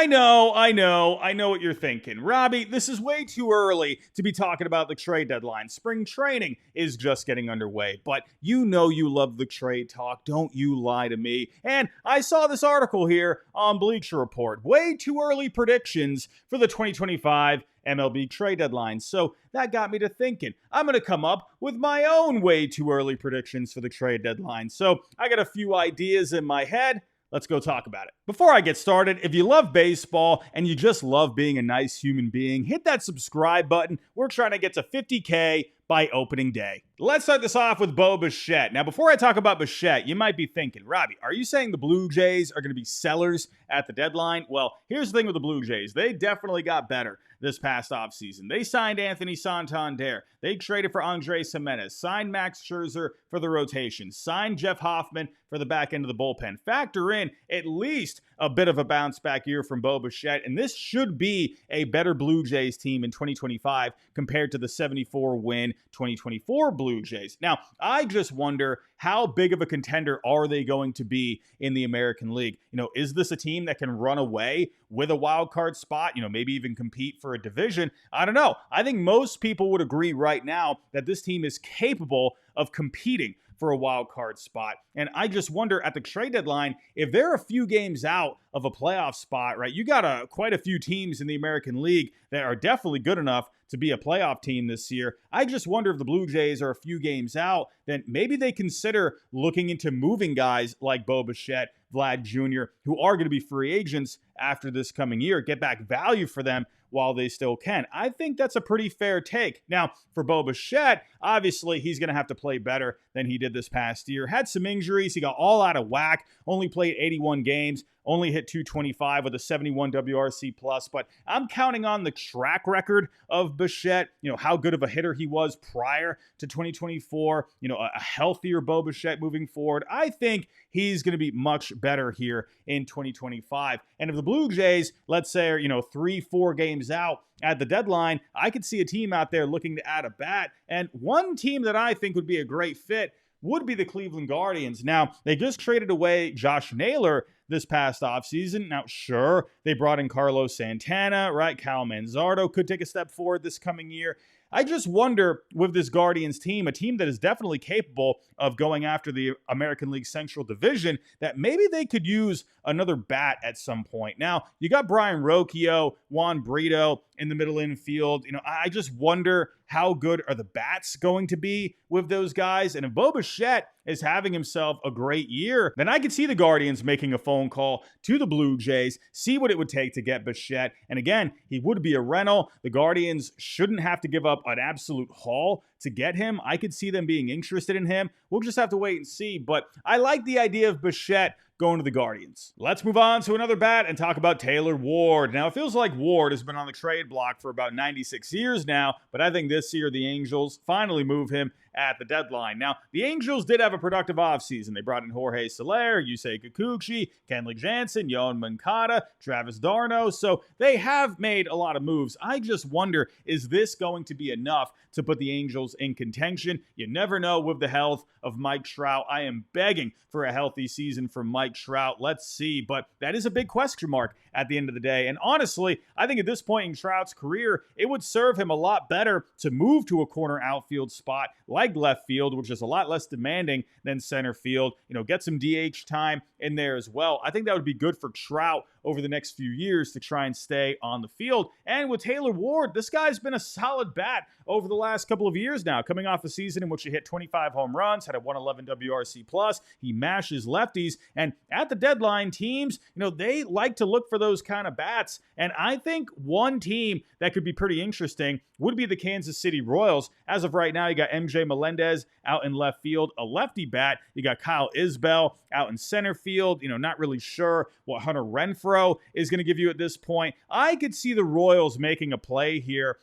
I know what you're thinking. Robbie, this is way too early to be talking about the trade deadline. Spring training is just getting underway, but you know you love the trade talk. Don't you lie to me. And I saw this article here on Bleacher Report. Way too early predictions for the 2025 MLB trade deadline. So that got me to thinking, I'm going to come up with my own way too early predictions for the trade deadline. So I got a few ideas in my head. Let's go talk about it. Before I get started, if you love baseball and you just love being a nice human being, hit that subscribe button. We're trying to get to 50K by opening day. Let's start this off with Bo Bichette. Now, before I talk about Bichette, you might be thinking, Robbie, are you saying the Blue Jays are going to be sellers at the deadline? Well, here's the thing with the Blue Jays. They definitely got better this past offseason. They signed Anthony Santander. They traded for Andres Gimenez, signed Max Scherzer for the rotation, signed Jeff Hoffman for the back end of the bullpen. Factor in at least a bit of a bounce back year from Bo Bichette, and this should be a better Blue Jays team in 2025 compared to the 74-win 2024 Blue Jays. Now, I just wonder how big of a contender are they going to be in the American League? Is this a team that can run away with a wild card spot? Maybe even compete for a division? I don't know. I think most people would agree right now that this team is capable of competing for a wild card spot. And I just wonder at the trade deadline, if they're a few games out of a playoff spot, right? You got quite a few teams in the American League that are definitely good enough to be a playoff team this year. I just wonder if the Blue Jays are a few games out, then maybe they consider looking into moving guys like Bo Bichette, Vlad Jr., who are going to be free agents after this coming year, get back value for them while they still can. I think that's a pretty fair take. Now, for Bo Bichette, obviously he's going to have to play better than he did this past year. Had some injuries. He got all out of whack, only played 81 games, only hit 225 with a 71 WRC plus, but I'm counting on the track record of Bichette, how good of a hitter he was prior to 2024, a healthier Bo Bichette moving forward. I think he's going to be much better here in 2025. And if the Blue Jays, let's say, are 3-4 games out at the deadline, I could see a team out there looking to add a bat. And one team that I think would be a great fit would be the Cleveland Guardians. Now, they just traded away Josh Naylor this past offseason. Now, sure, they brought in Carlos Santana, right? Cal Manzardo could take a step forward this coming year. I just wonder with this Guardians team, a team that is definitely capable of going after the American League Central Division, that maybe they could use another bat at some point. Now, you got Brian Rocchio, Juan Brito in the middle infield. I just wonder how good are the bats going to be with those guys. And if Bo Bichette is having himself a great year, then I could see the Guardians making a phone call to the Blue Jays, see what it would take to get Bichette. And again, he would be a rental. The Guardians shouldn't have to give up an absolute haul to get him. I could see them being interested in him. We'll just have to wait and see. But I like the idea of Bichette going to the Guardians. Let's move on to another bat and talk about Taylor Ward. Now, it feels like Ward has been on the trade block for about 96 years now, but I think this year the Angels finally move him at the deadline. Now, the Angels did have a productive offseason. They brought in Jorge Soler, Yusei Kikuchi, Kenley Jansen, Yoan Moncada, Travis d'Arnaud. So they have made a lot of moves. I just wonder, is this going to be enough to put the Angels in contention? You never know with the health of Mike Trout. I am begging for a healthy season for Mike Trout. Let's see. But that is a big question mark at the end of the day. And honestly, I think at this point in Trout's career, it would serve him a lot better to move to a corner outfield spot like left field, which is a lot less demanding than center field. Get some DH time in there as well. I think that would be good for Trout over the next few years to try and stay on the field. And with Taylor Ward, this guy's been a solid bat over the last couple of years now, coming off a season in which he hit 25 home runs, had a 111 WRC plus. He mashes lefties, and at the deadline, teams, they like to look for those kind of bats. And I think one team that could be pretty interesting would be the Kansas City Royals. As of right now, you got MJ Melendez out in left field, a lefty bat. You got Kyle Isbell out in center field. Not really sure what Hunter Renfroe is going to give you at this point. I could see the Royals making a play here,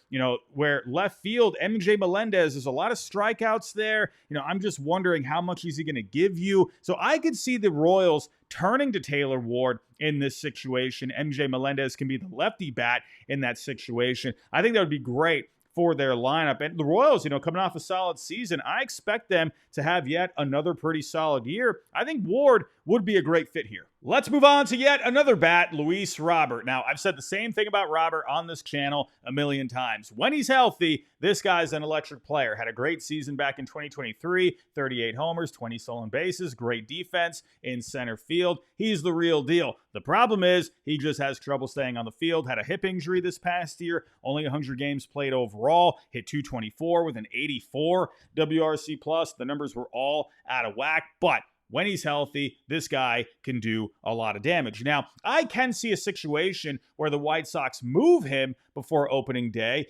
where left field, MJ Melendez, there's a lot of strikeouts there. I'm just wondering how much is he going to give you. So I could see the Royals turning to Taylor Ward in this situation. MJ Melendez can be the lefty bat in that situation. I think that would be great for their lineup. And the Royals, coming off a solid season, I expect them to have yet another pretty solid year. I think Ward would be a great fit here. Let's move on to yet another bat, Luis Robert. Now, I've said the same thing about Robert on this channel a million times. When he's healthy, this guy's an electric player. Had a great season back in 2023, 38 homers, 20 stolen bases, great defense in center field. He's the real deal. The problem is he just has trouble staying on the field. Had a hip injury this past year, only 100 games played overall, hit 224 with an 84 WRC plus. The numbers were all out of whack, but when he's healthy, this guy can do a lot of damage. Now, I can see a situation where the White Sox move him before opening day,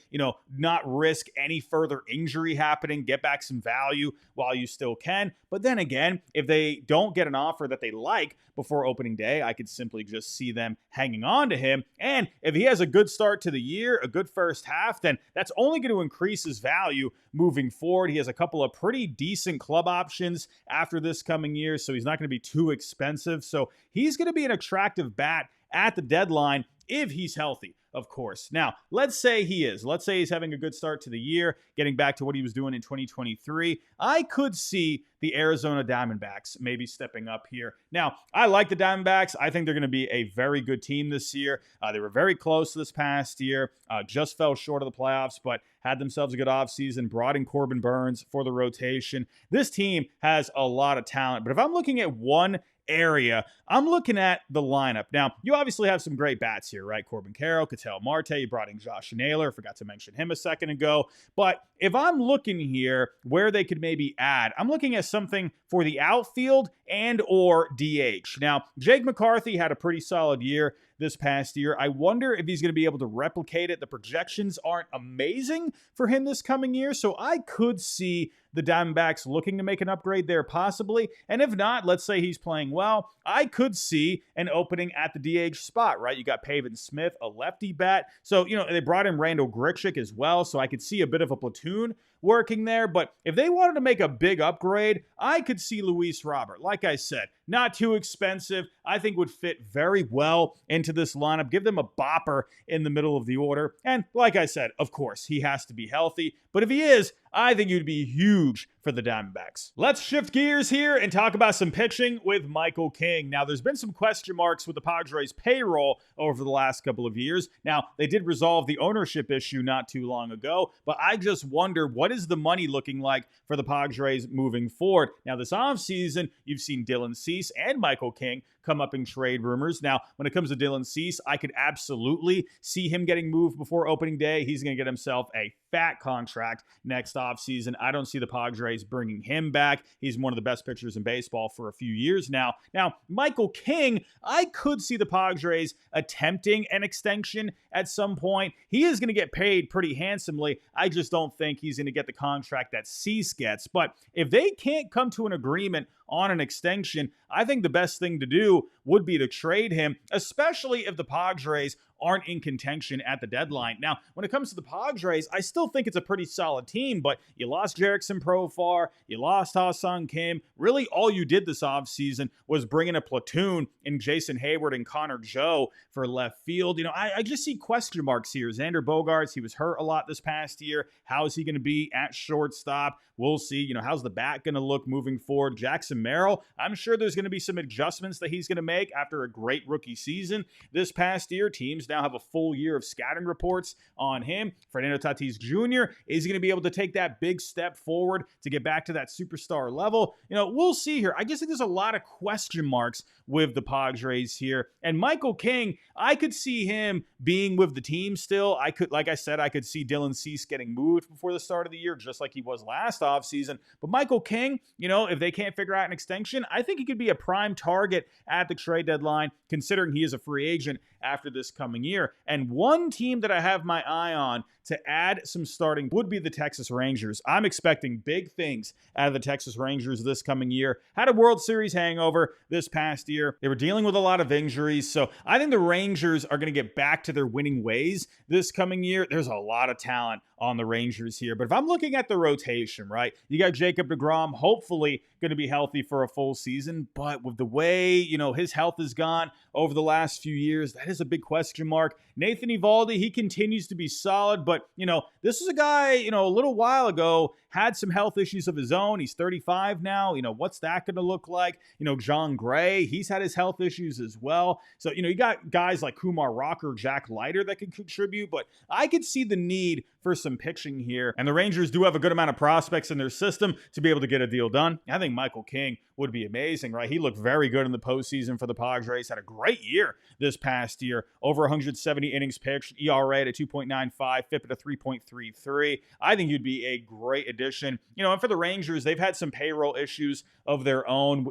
not risk any further injury happening, get back some value while you still can. But then again, if they don't get an offer that they like before opening day, I could simply just see them hanging on to him. And if he has a good start to the year, a good first half, then that's only going to increase his value moving forward. He has a couple of pretty decent club options after this coming year, so he's not going to be too expensive. So he's going to be an attractive bat at the deadline if he's healthy, of course. Now, let's say he is. Let's say he's having a good start to the year, getting back to what he was doing in 2023. I could see the Arizona Diamondbacks maybe stepping up here. Now, I like the Diamondbacks. I think they're going to be a very good team this year. They were very close this past year, just fell short of the playoffs, but had themselves a good offseason, brought in Corbin Burns for the rotation. This team has a lot of talent, but if I'm looking at one area, I'm looking at the lineup. Now, you obviously have some great bats here, right? Corbin Carroll, Ketel Marte, you brought in Josh Naylor, forgot to mention him a second ago. But if I'm looking here where they could maybe add, I'm looking at something for the outfield and or DH. Now, Jake McCarthy had a pretty solid year this past year. I wonder if he's going to be able to replicate it. The projections aren't amazing for him this coming year, so I could see the Diamondbacks looking to make an upgrade there possibly. And if not, let's say he's playing well, I could see an opening at the DH spot, right? You got Pavin Smith, a lefty bat. So, they brought in Randall Grichuk as well, so I could see a bit of a platoon working there. But if they wanted to make a big upgrade, I could see Luis Robert. Like I said, not too expensive. I think would fit very well into this lineup. Give them a bopper in the middle of the order. And like I said, of course, he has to be healthy. But if he is, I think he'd be huge for the Diamondbacks. Let's shift gears here and talk about some pitching with Michael King. Now, there's been some question marks with the Padres' payroll over the last couple of years. Now, they did resolve the ownership issue not too long ago, but I just wonder, what is the money looking like for the Padres moving forward? Now, this offseason, you've seen Dylan Cease and Michael King come up in trade rumors. Now, when it comes to Dylan Cease, I could absolutely see him getting moved before opening day. He's going to get himself a fat contract next offseason. I don't see the Padres bringing him back. He's one of the best pitchers in baseball for a few years now. Now, Michael King, I could see the Padres attempting an extension at some point. He is going to get paid pretty handsomely. I just don't think he's going to get the contract that Cease gets. But if they can't come to an agreement on an extension, I think the best thing to do would be to trade him, especially if the Padres aren't in contention at the deadline. Now, when it comes to the Padres, I still think it's a pretty solid team, but you lost Jerickson Profar, you lost Ha-Sung Kim. Really, all you did this offseason was bring in a platoon in Jason Hayward and Connor Joe for left field. I just see question marks here. Xander Bogaerts, he was hurt a lot this past year. How is he going to be at shortstop? We'll see. How's the bat going to look moving forward? Jackson Merrill, I'm sure there's going to be some adjustments that he's going to make after a great rookie season this past year. Teams now have a full year of scouting reports on him. Fernando Tatis Jr. is going to be able to take that big step forward to get back to that superstar level. We'll see here. I just think there's a lot of question marks with the Padres here. And Michael King, I could see him being with the team still. I could see Dylan Cease getting moved before the start of the year, just like he was last offseason. But Michael King, if they can't figure out an extension, I think he could be a prime target at the trade deadline, considering he is a free agent after this coming year. And one team that I have my eye on to add some starting would be the Texas Rangers. I'm expecting big things out of the Texas Rangers this coming year. Had a World Series hangover this past year. They were dealing with a lot of injuries. So I think the Rangers are going to get back to their winning ways this coming year. There's a lot of talent on the Rangers here. But if I'm looking at the rotation, right, you got Jacob deGrom, hopefully going to be healthy for a full season. But with the way, his health has gone over the last few years, that is a big question mark. Nathan Eovaldi, he continues to be solid. But, this is a guy, a little while ago had some health issues of his own. He's 35 now. What's that going to look like? John Gray, he's had his health issues as well. So, you got guys like Kumar Rocker, Jack Leiter that can contribute. But I could see the need for some pitching here. And the Rangers do have a good amount of prospects in their system to be able to get a deal done. I think Michael King would be amazing, right? He looked very good in the postseason for the Padres. Had a great year this past year. Over 170 innings pitched, ERA at 2.95, FIP at 3.33. I think he'd be a great addition. And for the Rangers, they've had some payroll issues of their own,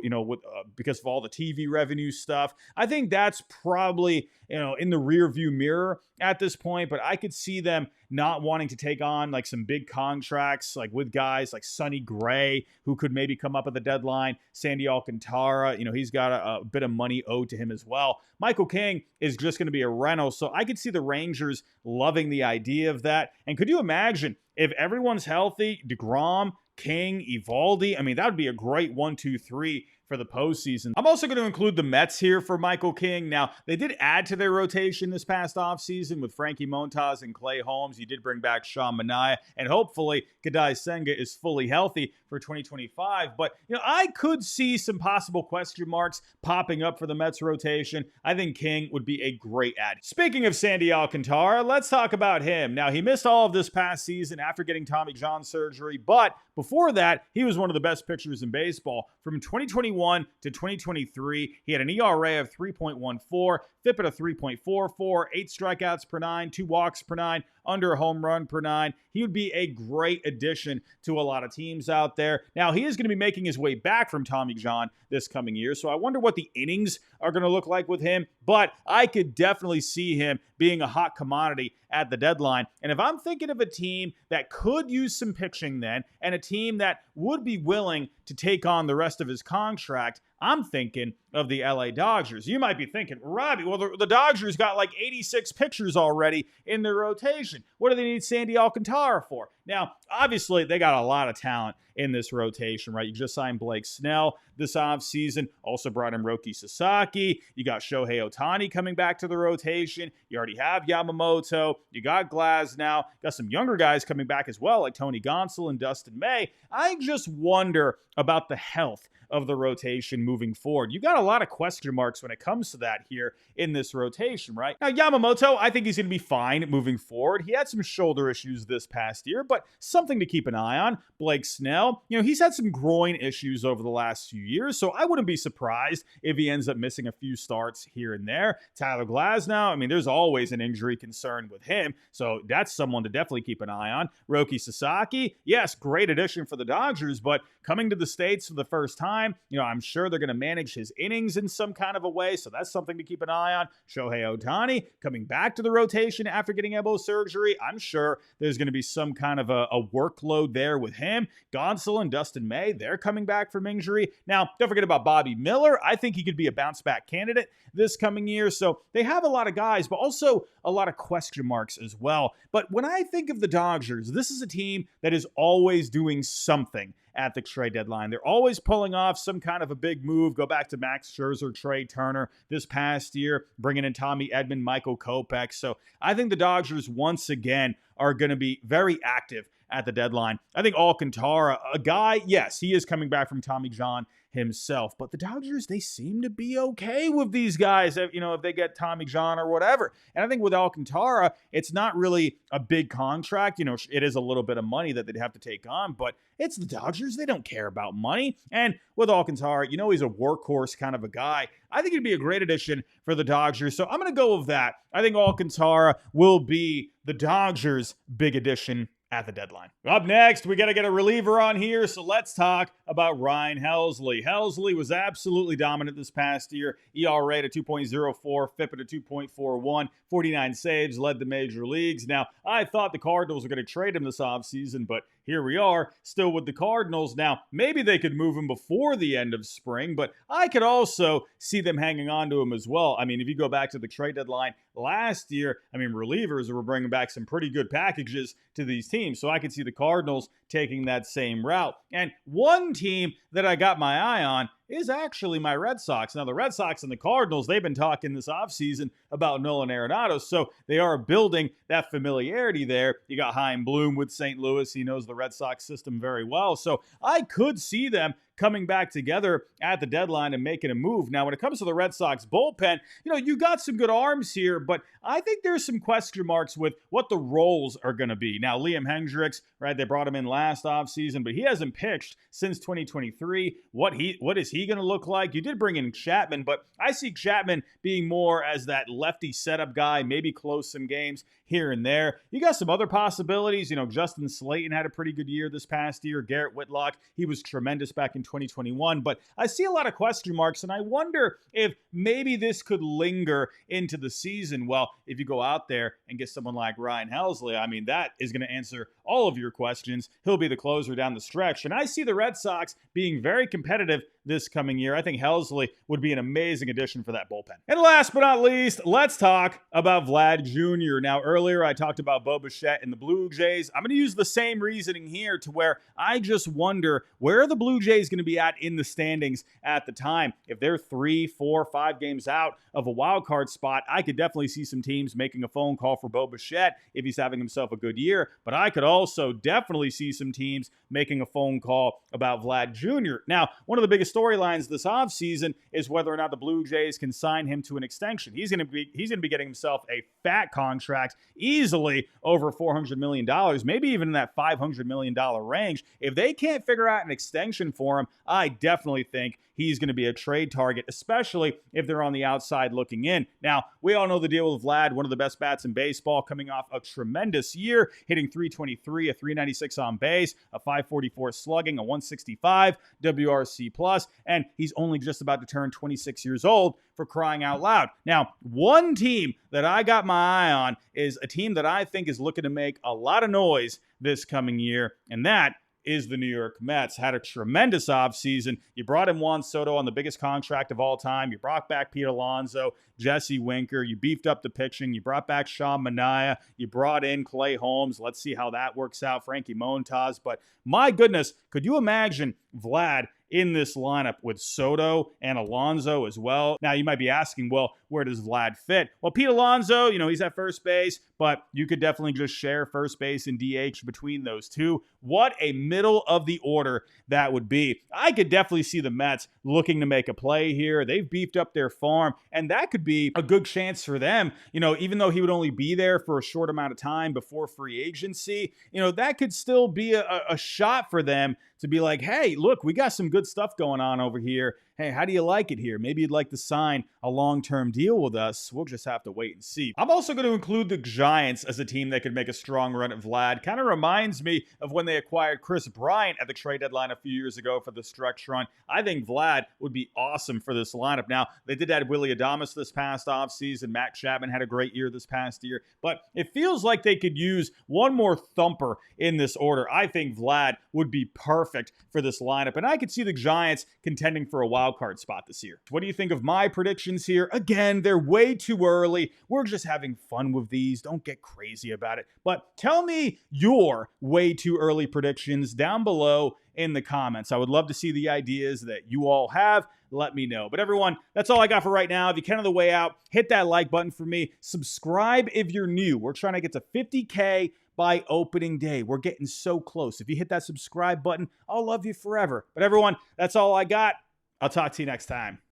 because of all the TV revenue stuff. I think that's probably, in the rear view mirror at this point, but I could see them not wanting to take on like some big contracts, like with guys like Sonny Gray, who could maybe come up at the deadline. Sandy Alcantara, he's got a bit of money owed to him as well. Michael King is just going to be a rental. So I could see the Rangers loving the idea of that. And could you imagine if everyone's healthy, deGrom, King, Eovaldi? I mean, that would be a great 1-2-3 for the postseason. I'm also going to include the Mets here for Michael King. Now, they did add to their rotation this past offseason with Frankie Montas and Clay Holmes. You did bring back Sean Manaea, and hopefully Kadai Senga is fully healthy for 2025. But, I could see some possible question marks popping up for the Mets rotation. I think King would be a great add. Speaking of Sandy Alcantara, let's talk about him. Now, he missed all of this past season after getting Tommy John surgery, but before that, he was one of the best pitchers in baseball. From 2021 to 2023, he had an ERA of 3.14, FIP at a 3.44, 8 strikeouts per 9, 2 walks per 9, under a home run per 9. He would be a great addition to a lot of teams out there. Now, he is going to be making his way back from Tommy John this coming year, so I wonder what the innings are going to look like with him, but I could definitely see him being a hot commodity at the deadline. And if I'm thinking of a team that could use some pitching then, and a team that would be willing to take on the rest of his contract, I'm thinking of the LA Dodgers. You might be thinking, Robbie, well, the Dodgers got like 86 pitchers already in their rotation. What do they need Sandy Alcantara for? Now, obviously, they got a lot of talent in this rotation, right? You just signed Blake Snell this offseason. Also brought in Roki Sasaki. You got Shohei Ohtani coming back to the rotation. You already have Yamamoto. You got Glasnow. Got some younger guys coming back as well, like Tony Gonsolin and Dustin May. I just wonder about the health of the rotation moving forward. You got a lot of question marks when it comes to that here in this rotation, right? Now, Yamamoto, I think he's going to be fine moving forward. He had some shoulder issues this past year, but something to keep an eye on. Blake Snell, he's had some groin issues over the last few years, so I wouldn't be surprised if he ends up missing a few starts here and there. Tyler Glasnow, there's always an injury concern with him, so that's someone to definitely keep an eye on. Roki Sasaki, yes, great addition for the Dodgers, but coming to the States for the first time, I'm sure they're going to manage his innings in some kind of a way, so that's something to keep an eye on. Shohei Ohtani coming back to the rotation after getting elbow surgery. I'm sure there's going to be some kind of a workload there with him. Gonsolin and Dustin May, they're coming back from injury. Now, don't forget about Bobby Miller. I think he could be a bounce-back candidate this coming year, so they have a lot of guys, but also a lot of question marks as well. But when I think of the Dodgers, this is a team that is always doing something at the trade deadline. They're always pulling off some kind of a big move. Go back to Max Scherzer, Trey Turner this past year, bringing in Tommy Edman, Michael Kopech. So I think the Dodgers once again are going to be very active at the deadline. I think Alcantara, a guy, yes, he is coming back from Tommy John himself, but the Dodgers, they seem to be okay with these guys, if they get Tommy John or whatever. And I think with Alcantara, it's not really a big contract. It is a little bit of money that they'd have to take on, but it's the Dodgers. They don't care about money. And with Alcantara, he's a workhorse kind of a guy. I think he'd be a great addition for the Dodgers. So I'm going to go with that. I think Alcantara will be the Dodgers' big addition at the deadline. Up next, we got to get a reliever on here, so let's talk about Ryan Helsley. Helsley was absolutely dominant this past year. ERA at 2.04, FIP at 2.41, 49 saves, led the major leagues. Now, I thought the Cardinals were going to trade him this offseason, but here we are, still with the Cardinals. Now, maybe they could move him before the end of spring, but I could also see them hanging on to him as well. If you go back to the trade deadline last year, relievers were bringing back some pretty good packages to these teams. teams. So I could see the Cardinals taking that same route. And one team that I got my eye on is actually my Red Sox. Now, the Red Sox and the Cardinals, they've been talking this offseason about Nolan Arenado, so they are building that familiarity there. You got Chaim Bloom with St. Louis. He knows the Red Sox system very well. So I could see them coming back together at the deadline and making a move. Now, when it comes to the Red Sox bullpen, you got some good arms here, but I think there's some question marks with what the roles are going to be. Now, Liam Hendriks, right, they brought him in last offseason, but he hasn't pitched since 2023. What is he going to look like? You did bring in Chapman, but I see Chapman being more as that lefty setup guy, maybe close some games here and there. You got some other possibilities. Justin Slayton had a pretty good year this past year. Garrett Whitlock, he was tremendous back in 2021, but I see a lot of question marks, and I wonder if maybe this could linger into the season. Well, if you go out there and get someone like Ryan Helsley, I mean, that is going to answer all of your questions. He'll be the closer down the stretch, and I see the Red Sox being very competitive this coming year. I think Helsley would be an amazing addition for that bullpen. And last but not least, let's talk about Vlad Jr. Now, earlier I talked about Bo Bichette and the Blue Jays. I'm going to use the same reasoning here to where I just wonder where are the Blue Jays going to be at in the standings at the time. If they're 3, 4, 5 games out of a wild card spot, I could definitely see some teams making a phone call for Bo Bichette if he's having himself a good year. But I could also definitely see some teams making a phone call about Vlad Jr. Now, one of the biggest storylines this offseason is whether or not the Blue Jays can sign him to an extension. He's going to be getting himself a fat contract, easily over $400 million, maybe even in that $500 million range. If they can't figure out an extension for him, I definitely think he's going to be a trade target, especially if they're on the outside looking in. Now, we all know the deal with Vlad, one of the best bats in baseball, coming off a tremendous year, hitting .323, a .396 on base, a .544 slugging, a .165 WRC+, and he's only just about to turn 26 years old, for crying out loud. Now, one team that I got my eye on is a team that I think is looking to make a lot of noise this coming year, and that is the New York Mets. Had a tremendous offseason. You brought in Juan Soto on the biggest contract of all time. You brought back Pete Alonso, Jesse Winker. You beefed up the pitching. You brought back Sean Manaea. You brought in Clay Holmes. Let's see how that works out. Frankie Montas. But my goodness, could you imagine Vlad in this lineup with Soto and Alonso as well? Now, you might be asking, well, where does Vlad fit? Well, Pete Alonso, he's at first base, but you could definitely just share first base and DH between those two. What a middle of the order that would be. I could definitely see the Mets looking to make a play here. They've beefed up their farm, and that could be a good chance for them. Even though he would only be there for a short amount of time before free agency, that could still be a shot for them to be like, hey, look, we got some good stuff going on over here. Hey, how do you like it here? Maybe you'd like to sign a long-term deal with us. We'll just have to wait and see. I'm also going to include the Giants as a team that could make a strong run at Vlad. Kind of reminds me of when they acquired Chris Bryant at the trade deadline a few years ago for the stretch run. I think Vlad would be awesome for this lineup. Now, they did add Willie Adames this past offseason. Matt Chapman had a great year this past year. But it feels like they could use one more thumper in this order. I think Vlad would be perfect for this lineup. And I could see the Giants contending for a wild card spot this year. What do you think of my predictions here? Again, they're way too early. We're just having fun with these. Don't get crazy about it. But tell me your way too early predictions down below in the comments. I would love to see the ideas that you all have. Let me know. But everyone, that's all I got for right now. If you can on the way out, hit that like button for me. Subscribe if you're new. We're trying to get to 50K by opening day. We're getting so close. If you hit that subscribe button, I'll love you forever. But everyone, that's all I got. I'll talk to you next time.